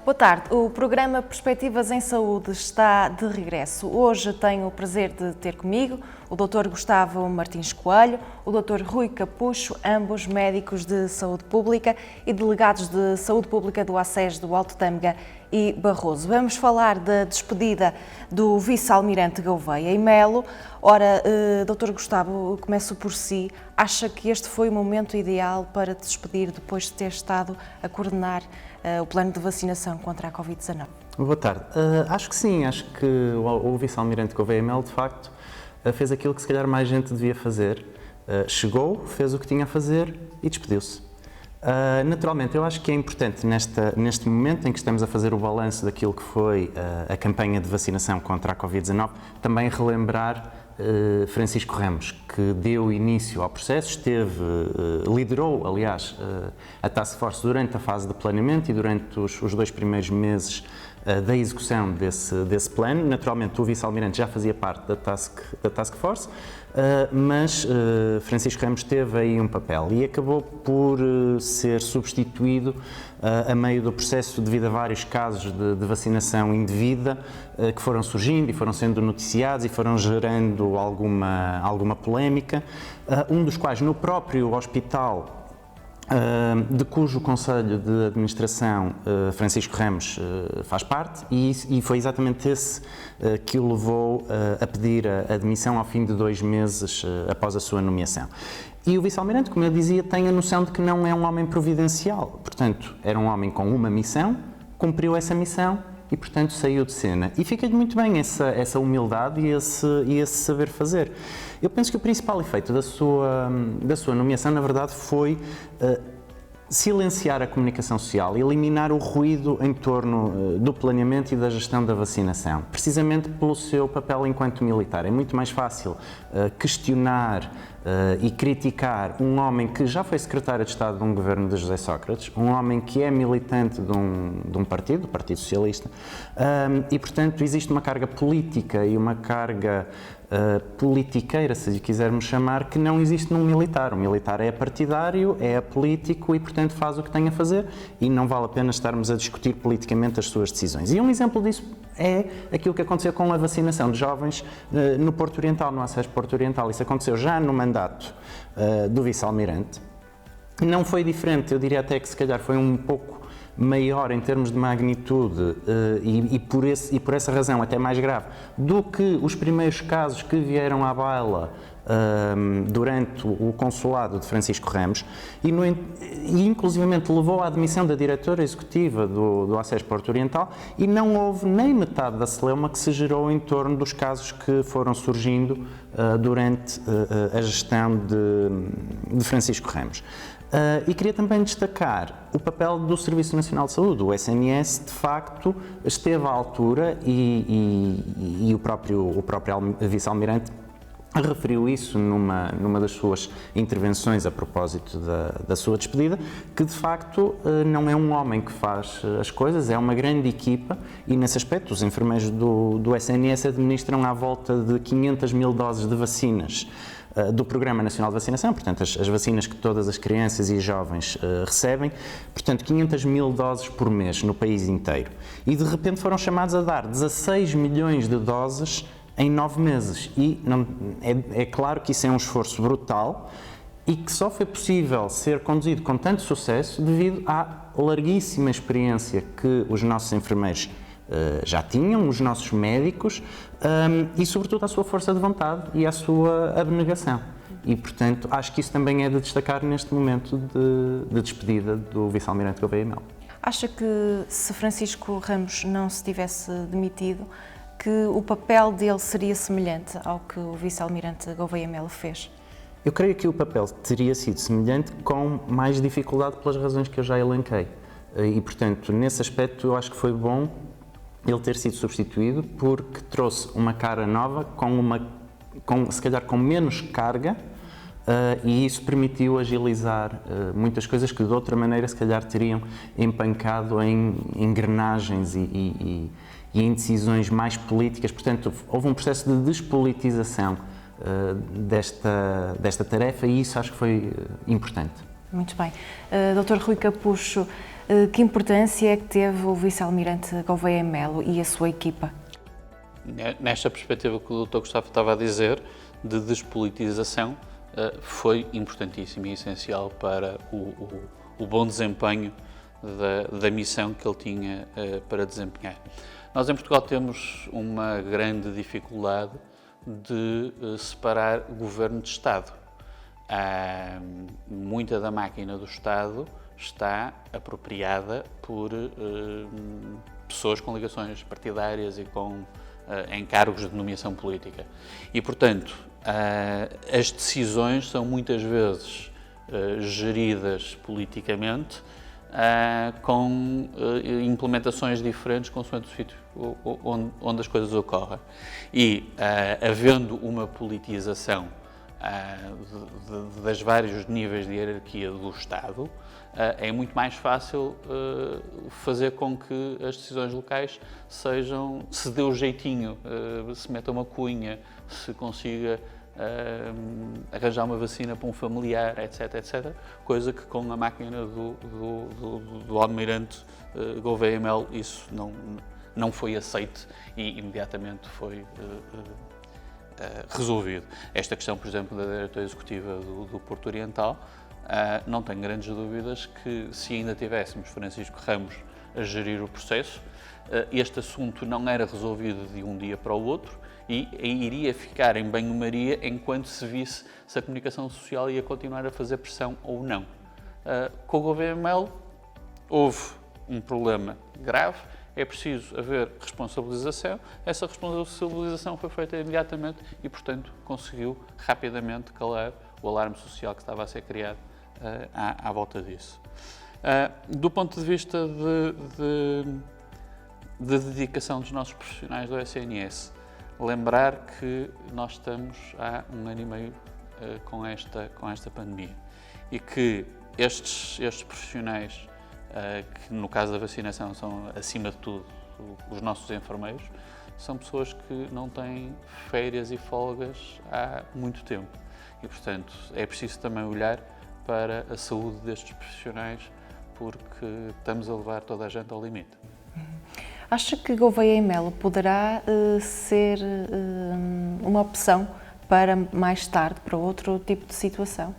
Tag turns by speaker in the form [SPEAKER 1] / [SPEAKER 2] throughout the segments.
[SPEAKER 1] Boa tarde. O programa Perspectivas em Saúde está de regresso. Hoje tenho o prazer de ter comigo o Dr. Gustavo Martins Coelho, o Dr. Rui Capucho, ambos médicos de saúde pública e delegados de saúde pública do ACES do Alto Tâmega e Barroso. Vamos falar da despedida do vice-almirante Gouveia e Melo. Ora, Dr. Gustavo, começo por si. Acha que este foi o momento ideal para despedir depois de ter estado a coordenar o plano de vacinação contra a Covid-19?
[SPEAKER 2] Boa tarde. Acho que sim, acho que o vice-almirante Gouveia e Melo, de facto, fez aquilo que se calhar mais gente devia fazer. Chegou, fez o que tinha a fazer e despediu-se. Naturalmente, eu acho que é importante neste momento em que estamos a fazer o balanço daquilo que foi a campanha de vacinação contra a Covid-19, também relembrar Francisco Ramos, que deu início ao processo, liderou, aliás, a Task Force durante a fase de planeamento e durante os 2 primeiros meses da execução desse plano. Naturalmente, o vice-almirante já fazia parte da Task Force, mas Francisco Ramos teve aí um papel e acabou por ser substituído a meio do processo devido a vários casos de vacinação indevida que foram surgindo e foram sendo noticiados e foram gerando alguma polémica, um dos quais no próprio hospital de cujo Conselho de Administração Francisco Ramos faz parte, e foi exatamente esse que o levou a pedir a admissão ao fim de 2 meses após a sua nomeação. E o vice-almirante, como eu dizia, tem a noção de que não é um homem providencial, portanto, era um homem com uma missão, cumpriu essa missão e, portanto, saiu de cena. E fica-lhe muito bem essa humildade e esse saber fazer. Eu penso que o principal efeito da sua nomeação, na verdade, foi silenciar a comunicação social, eliminar o ruído em torno do planeamento e da gestão da vacinação, precisamente pelo seu papel enquanto militar. É muito mais fácil questionar e criticar um homem que já foi secretário de Estado de um governo de José Sócrates, um homem que é militante de um partido, o Partido Socialista, e, portanto, existe uma carga política e uma carga politiqueira, se lhe quisermos chamar, que não existe num militar. O militar é partidário, é apolítico e, portanto, faz o que tem a fazer e não vale a pena estarmos a discutir politicamente as suas decisões. E um exemplo disso é aquilo que aconteceu com a vacinação de jovens no Porto Oriental, no ACES Porto Oriental. Isso aconteceu já no mandato do vice-almirante. Não foi diferente, eu diria até que se calhar foi um pouco maior em termos de magnitude e por essa razão até mais grave do que os primeiros casos que vieram à baila durante o consulado de Francisco Ramos e inclusivamente levou à admissão da diretora executiva do ACES Porto Oriental, e não houve nem metade da celeuma que se gerou em torno dos casos que foram surgindo durante a gestão de Francisco Ramos. E queria também destacar o papel do Serviço Nacional de Saúde. O SNS, de facto, esteve à altura e o próprio vice-almirante referiu isso numa das suas intervenções a propósito da sua despedida, que de facto não é um homem que faz as coisas, é uma grande equipa, e nesse aspecto os enfermeiros do SNS administram à volta de 500 mil doses de vacinas do Programa Nacional de Vacinação, portanto as vacinas que todas as crianças e jovens recebem, portanto 500 mil doses por mês no país inteiro. E de repente foram chamados a dar 16 milhões de doses em 9 meses. E é claro que isso é um esforço brutal e que só foi possível ser conduzido com tanto sucesso devido à larguíssima experiência que os nossos enfermeiros já tinham, os nossos médicos, e sobretudo à sua força de vontade e à sua abnegação. E, portanto, acho que isso também é de destacar neste momento de despedida do vice-almirante Gouveia e Melo.
[SPEAKER 1] Acha que se Francisco Ramos não se tivesse demitido, que o papel dele seria semelhante ao que o vice-almirante Gouveia e Melo fez?
[SPEAKER 2] Eu creio que o papel teria sido semelhante, com mais dificuldade pelas razões que eu já elenquei. E, portanto, nesse aspecto eu acho que foi bom ele ter sido substituído, porque trouxe uma cara nova, se calhar com menos carga, e isso permitiu agilizar muitas coisas que de outra maneira se calhar teriam empancado em engrenagens e em decisões mais políticas. Portanto, houve um processo de despolitização desta tarefa, e isso acho que foi importante.
[SPEAKER 1] Muito bem. Dr. Rui Capucho, Que importância é que teve o vice-almirante Gouveia Melo e a sua equipa?
[SPEAKER 3] Nesta perspectiva que o Dr. Gustavo estava a dizer, de despolitização, foi importantíssimo e essencial para o bom desempenho da missão que ele tinha para desempenhar. Nós em Portugal temos uma grande dificuldade de separar governo de Estado. Muita da máquina do Estado está apropriada por pessoas com ligações partidárias e com encargos de nomeação política. E, portanto, as decisões são muitas vezes geridas politicamente com implementações diferentes consoante o sítio onde as coisas ocorrem. E, havendo uma politização das vários níveis de hierarquia do Estado, é muito mais fácil fazer com que as decisões locais se dê o jeitinho, se meta uma cunha, se consiga arranjar uma vacina para um familiar, etc, etc, coisa que com a máquina do almirante Gouveia Melo isso não foi aceito e imediatamente foi resolvido. Esta questão, por exemplo, da diretora executiva do Porto Oriental, não tenho grandes dúvidas que se ainda tivéssemos Francisco Ramos a gerir o processo, este assunto não era resolvido de um dia para o outro e iria ficar em banho-maria enquanto se visse se a comunicação social ia continuar a fazer pressão ou não. Com o Gouveia Melo houve um problema grave, é preciso haver responsabilização, essa responsabilização foi feita imediatamente e, portanto, conseguiu rapidamente calar o alarme social que estava a ser criado à volta disso. Do ponto de vista de dedicação dos nossos profissionais do SNS, lembrar que nós estamos há 1 ano e meio com esta pandemia e que estes profissionais, que no caso da vacinação são, acima de tudo, os nossos enfermeiros, são pessoas que não têm férias e folgas há muito tempo. E, portanto, é preciso também olhar para a saúde destes profissionais, porque estamos a levar toda a gente ao limite.
[SPEAKER 1] Acha que Gouveia Melo poderá ser uma opção para mais tarde, para outro tipo de situação?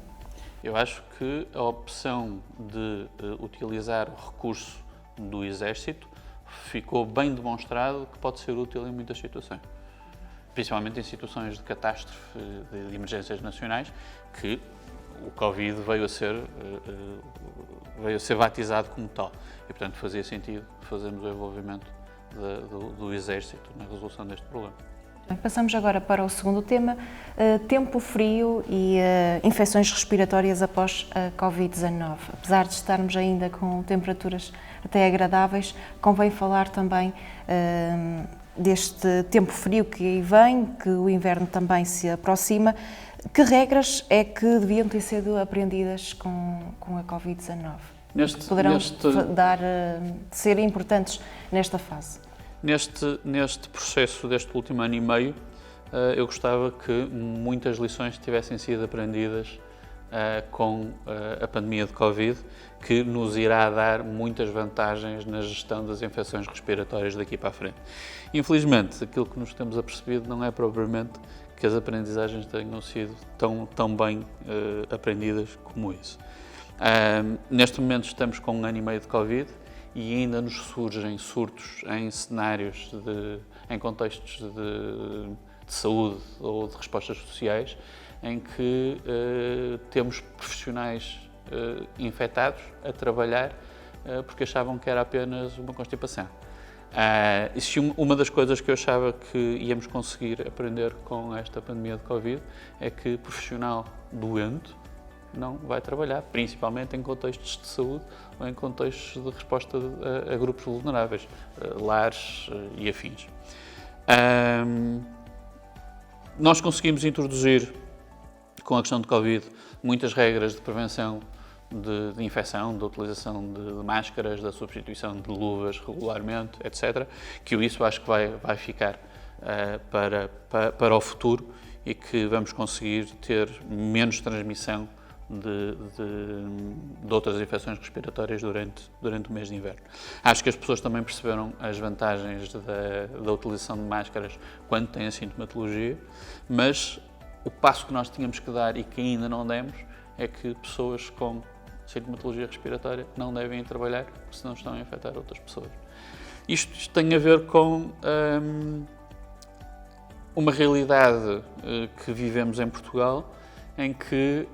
[SPEAKER 3] Eu acho que a opção de utilizar o recurso do Exército ficou bem demonstrado que pode ser útil em muitas situações. Principalmente em situações de catástrofe, de emergências nacionais, que o Covid veio a ser batizado como tal. E, portanto, fazia sentido fazermos o envolvimento do Exército na resolução deste problema.
[SPEAKER 1] Passamos agora para o segundo tema, tempo frio e infecções respiratórias após a Covid-19. Apesar de estarmos ainda com temperaturas até agradáveis, convém falar também deste tempo frio que aí vem, que o inverno também se aproxima. Que regras é que deviam ter sido aprendidas com a Covid-19? Poderão ser importantes nesta fase?
[SPEAKER 3] Neste processo deste último ano e meio, eu gostava que muitas lições tivessem sido aprendidas com a pandemia de Covid, que nos irá dar muitas vantagens na gestão das infecções respiratórias daqui para a frente. Infelizmente, aquilo que nos temos apercebido não é propriamente que as aprendizagens tenham sido tão bem aprendidas como isso. Neste momento estamos com 1 ano e meio de Covid e ainda nos surgem surtos em cenários, em contextos de saúde ou de respostas sociais, em que temos profissionais infectados a trabalhar porque achavam que era apenas uma constipação. Uma das coisas que eu achava que íamos conseguir aprender com esta pandemia de Covid é que profissional doente não vai trabalhar, principalmente em contextos de saúde ou em contextos de resposta a grupos vulneráveis, lares e afins. Nós conseguimos introduzir, com a questão de Covid, muitas regras de prevenção de infecção, da utilização de máscaras, da substituição de luvas regularmente, etc. Que isso acho que vai ficar para o futuro e que vamos conseguir ter menos transmissão de outras infecções respiratórias durante o mês de inverno. Acho que as pessoas também perceberam as vantagens da utilização de máscaras quando têm a sintomatologia, mas o passo que nós tínhamos que dar e que ainda não demos é que pessoas com sintomatologia respiratória não devem ir trabalhar, porque senão estão a infectar outras pessoas. Isto tem a ver com uma realidade que vivemos em Portugal, em que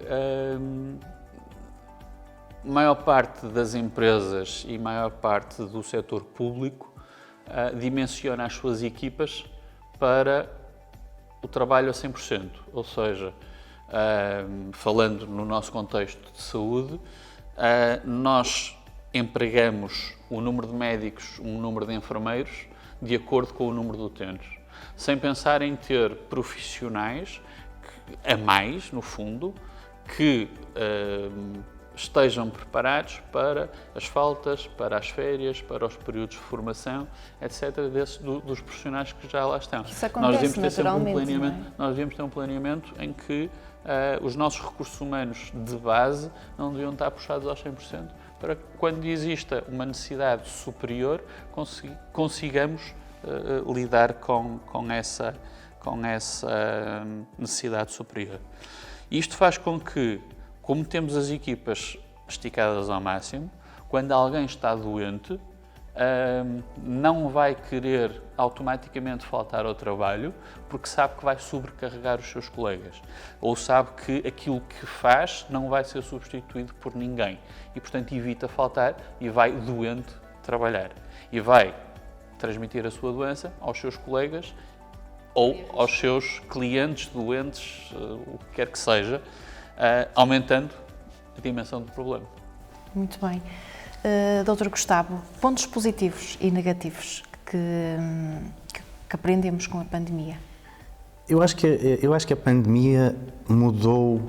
[SPEAKER 3] a maior parte das empresas e maior parte do setor público dimensiona as suas equipas para o trabalho a 100%, ou seja, falando no nosso contexto de saúde, nós empregamos o número de médicos, o número de enfermeiros, de acordo com o número de utentes, sem pensar em ter profissionais a mais, no fundo, que estejam preparados para as faltas, para as férias, para os períodos de formação, etc., dos profissionais que já lá estão.
[SPEAKER 1] Isso acontece naturalmente, não é?
[SPEAKER 3] Nós devíamos ter um planeamento em que os nossos recursos humanos de base não deviam estar puxados aos 100%, para que quando exista uma necessidade superior, consigamos lidar com essa necessidade superior. Isto faz com que, como temos as equipas esticadas ao máximo, quando alguém está doente, não vai querer automaticamente faltar ao trabalho, porque sabe que vai sobrecarregar os seus colegas, ou sabe que aquilo que faz não vai ser substituído por ninguém e, portanto, evita faltar e vai doente trabalhar e vai transmitir a sua doença aos seus colegas ou aos seus clientes doentes, o que quer que seja, aumentando a dimensão do problema.
[SPEAKER 1] Muito bem. Dr. Gustavo, pontos positivos e negativos que aprendemos com a pandemia?
[SPEAKER 2] Eu acho que a pandemia mudou,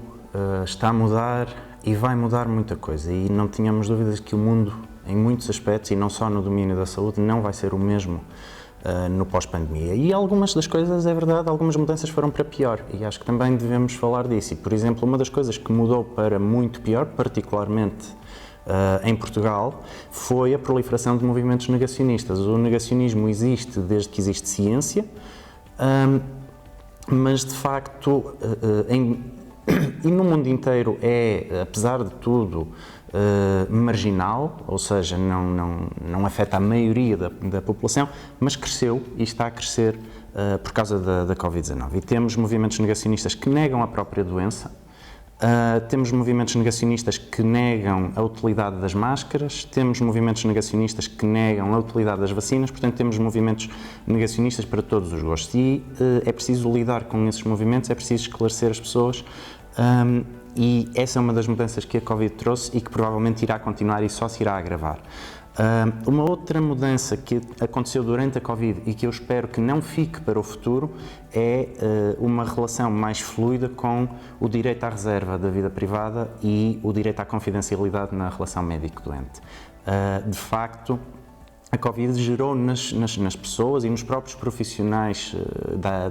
[SPEAKER 2] está a mudar e vai mudar muita coisa, e não tínhamos dúvidas que o mundo, em muitos aspectos, e não só no domínio da saúde, não vai ser o mesmo no pós-pandemia. E algumas das coisas, é verdade, algumas mudanças foram para pior, e acho que também devemos falar disso. E, por exemplo, uma das coisas que mudou para muito pior, particularmente em Portugal, foi a proliferação de movimentos negacionistas. O negacionismo existe desde que existe ciência, mas de facto, e no mundo inteiro é, apesar de tudo, marginal, ou seja, não afeta a maioria da população, mas cresceu e está a crescer por causa da Covid-19. E temos movimentos negacionistas que negam a própria doença, temos movimentos negacionistas que negam a utilidade das máscaras, temos movimentos negacionistas que negam a utilidade das vacinas, portanto temos movimentos negacionistas para todos os gostos e é preciso lidar com esses movimentos, é preciso esclarecer as pessoas e essa é uma das mudanças que a Covid trouxe e que provavelmente irá continuar e só se irá agravar. Uma outra mudança que aconteceu durante a Covid e que eu espero que não fique para o futuro é uma relação mais fluida com o direito à reserva da vida privada e o direito à confidencialidade na relação médico-doente. De facto, a Covid gerou nas pessoas e nos próprios profissionais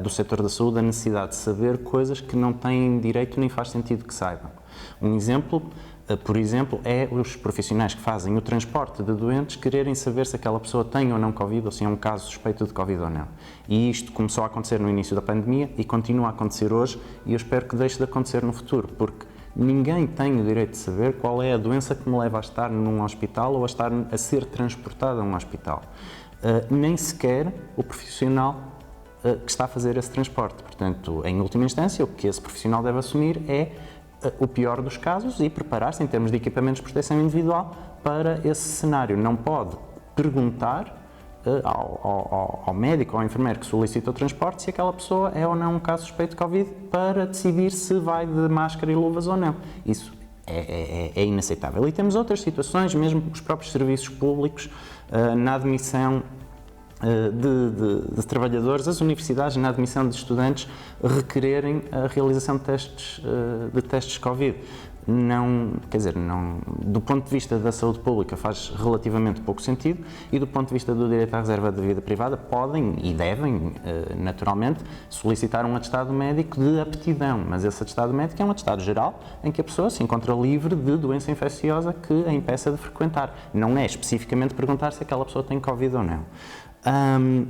[SPEAKER 2] do setor da saúde a necessidade de saber coisas que não têm direito nem faz sentido que saibam. Um exemplo, por exemplo, é os profissionais que fazem o transporte de doentes quererem saber se aquela pessoa tem ou não Covid ou se é um caso suspeito de Covid ou não. E isto começou a acontecer no início da pandemia e continua a acontecer hoje e eu espero que deixe de acontecer no futuro, porque ninguém tem o direito de saber qual é a doença que me leva a estar num hospital ou a ser transportado a um hospital. Nem sequer o profissional que está a fazer esse transporte. Portanto, em última instância, o que esse profissional deve assumir é o pior dos casos e preparar-se em termos de equipamentos de proteção individual para esse cenário. Não pode perguntar ao médico ou ao enfermeiro que solicita o transporte se aquela pessoa é ou não um caso suspeito de Covid para decidir se vai de máscara e luvas ou não. Isso é inaceitável. E temos outras situações, mesmo os próprios serviços públicos, na admissão de trabalhadores, as universidades, na admissão de estudantes, requererem a realização de testes Covid. não, quer dizer, não, do ponto de vista da saúde pública faz relativamente pouco sentido e do ponto de vista do direito à reserva de vida privada podem e devem, naturalmente, solicitar um atestado médico de aptidão, mas esse atestado médico é um atestado geral em que a pessoa se encontra livre de doença infecciosa que a impeça de frequentar. Não é especificamente perguntar se aquela pessoa tem Covid ou não.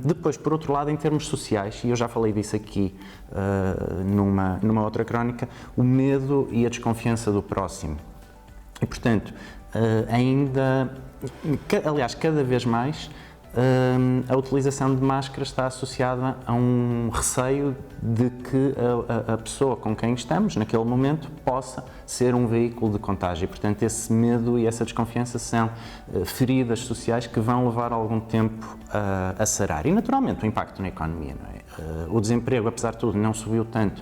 [SPEAKER 2] Depois, por outro lado, em termos sociais, e eu já falei disso aqui numa outra crónica, o medo e a desconfiança do próximo. E, portanto, aliás, cada vez mais, a utilização de máscara está associada a um receio de que a pessoa com quem estamos, naquele momento, possa ser um veículo de contágio. E, portanto, esse medo e essa desconfiança são feridas sociais que vão levar algum tempo a sarar. E, naturalmente, o impacto na economia. Não é? O desemprego, apesar de tudo, não subiu tanto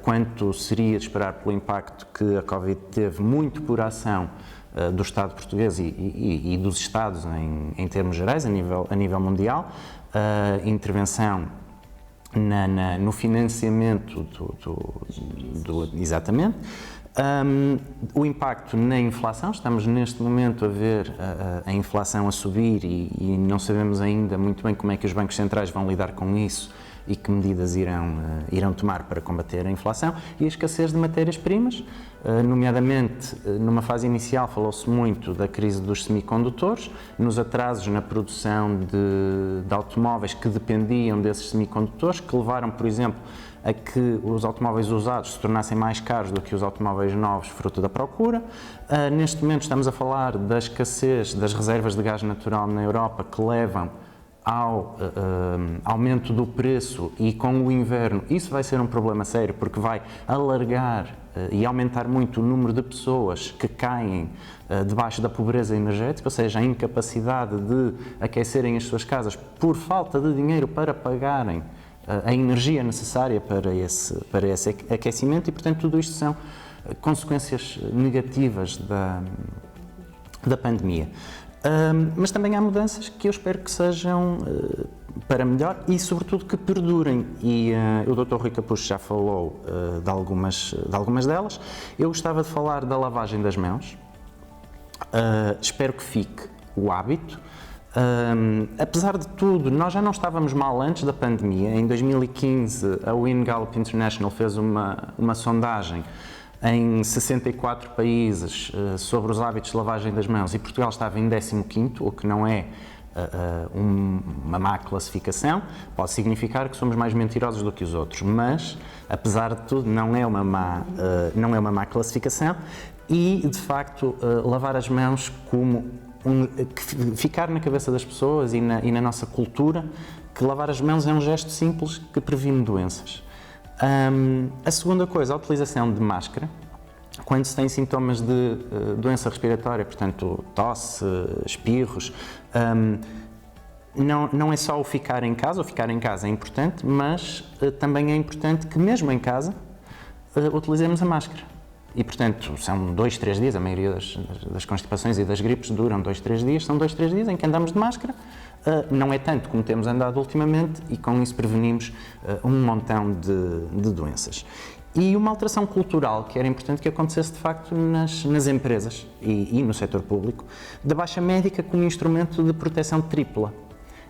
[SPEAKER 2] quanto seria de esperar pelo impacto que a Covid teve, muito por ação do Estado português e dos Estados em termos gerais, a nível mundial, intervenção no financiamento exatamente, o impacto na inflação. Estamos neste momento a ver a inflação a subir e não sabemos ainda muito bem como é que os bancos centrais vão lidar com isso e que medidas irão tomar para combater a inflação, e a escassez de matérias-primas, nomeadamente numa fase inicial falou-se muito da crise dos semicondutores, nos atrasos na produção de automóveis que dependiam desses semicondutores, que levaram, por exemplo, a que os automóveis usados se tornassem mais caros do que os automóveis novos, fruto da procura. Neste momento estamos a falar da escassez das reservas de gás natural na Europa, que levam ao aumento do preço, e com o inverno isso vai ser um problema sério, porque vai alargar e aumentar muito o número de pessoas que caem debaixo da pobreza energética, ou seja, a incapacidade de aquecerem as suas casas por falta de dinheiro para pagarem a energia necessária para esse aquecimento, e, portanto, tudo isto são consequências negativas da pandemia. Mas também há mudanças que eu espero que sejam para melhor e, sobretudo, que perdurem. E o Dr. Rui Capucho já falou de algumas delas. Eu gostava de falar da lavagem das mãos. Espero que fique o hábito. Apesar de tudo, nós já não estávamos mal antes da pandemia. Em 2015, a WIN Gallup International fez uma sondagem em 64 países sobre os hábitos de lavagem das mãos, e Portugal estava em 15º, o que não é uma má classificação. Pode significar que somos mais mentirosos do que os outros, mas, apesar de tudo, não é uma má classificação, e, de facto, lavar as mãos ficar na cabeça das pessoas e na nossa cultura, que lavar as mãos é um gesto simples que previne doenças. A segunda coisa, a utilização de máscara, quando se tem sintomas de doença respiratória, portanto, tosse, espirros, não é só o ficar em casa é importante, mas também é importante que, mesmo em casa, utilizemos a máscara. E, portanto, são 2-3 dias, a maioria das constipações e das gripes duram 2-3 dias, são 2-3 dias em que andamos de máscara. Não é tanto como temos andado ultimamente, e com isso prevenimos um montão de doenças. E uma alteração cultural que era importante que acontecesse, de facto, nas empresas e no setor público, da baixa médica como instrumento de proteção tripla.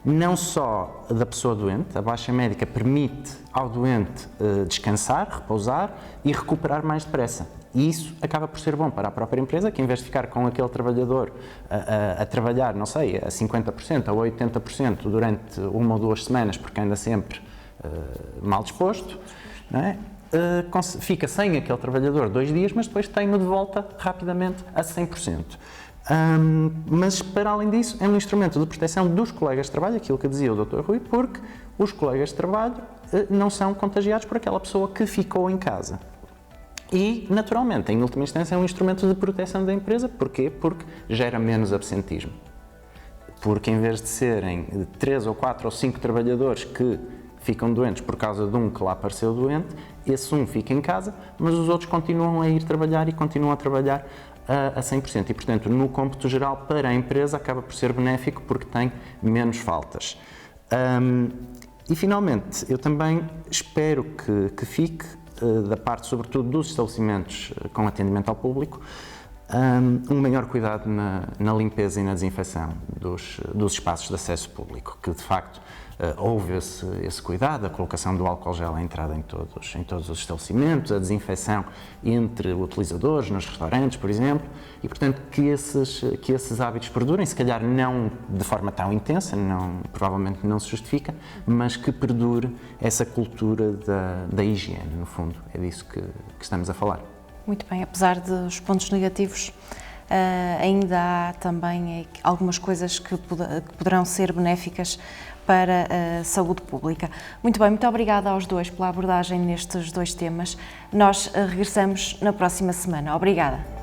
[SPEAKER 2] Não só da pessoa doente, a baixa médica permite ao doente descansar, repousar e recuperar mais depressa. E isso acaba por ser bom para a própria empresa, que, em vez de ficar com aquele trabalhador a trabalhar, não sei, a 50% ou a 80% durante 1 ou 2 semanas, porque anda sempre mal disposto, não é? Fica sem aquele trabalhador 2 dias, mas depois tem-no de volta rapidamente a 100%. Mas, para além disso, é um instrumento de proteção dos colegas de trabalho, aquilo que dizia o Dr. Rui, porque os colegas de trabalho não são contagiados por aquela pessoa que ficou em casa. E, naturalmente, em última instância, é um instrumento de proteção da empresa. Porquê? Porque gera menos absentismo. Porque, em vez de serem 3 ou 4 ou 5 trabalhadores que ficam doentes por causa de um que lá apareceu doente, esse um fica em casa, mas os outros continuam a ir trabalhar e continuam a trabalhar a 100%. E, portanto, no cômputo geral, para a empresa, acaba por ser benéfico porque tem menos faltas. E, finalmente, eu também espero que fique da parte, sobretudo, dos estabelecimentos com atendimento ao público, um maior cuidado na limpeza e na desinfecção dos espaços de acesso público, que de facto houve esse cuidado, a colocação do álcool gel à entrada em todos os estabelecimentos, a desinfecção entre utilizadores, nos restaurantes, por exemplo, e portanto que esses hábitos perdurem, se calhar não de forma tão intensa, provavelmente não se justifica, mas que perdure essa cultura da higiene, no fundo, é disso que estamos a falar.
[SPEAKER 1] Muito bem, apesar dos pontos negativos, ainda há também algumas coisas que poderão ser benéficas para a saúde pública. Muito bem, muito obrigada aos dois pela abordagem nestes dois temas. Nós regressamos na próxima semana. Obrigada.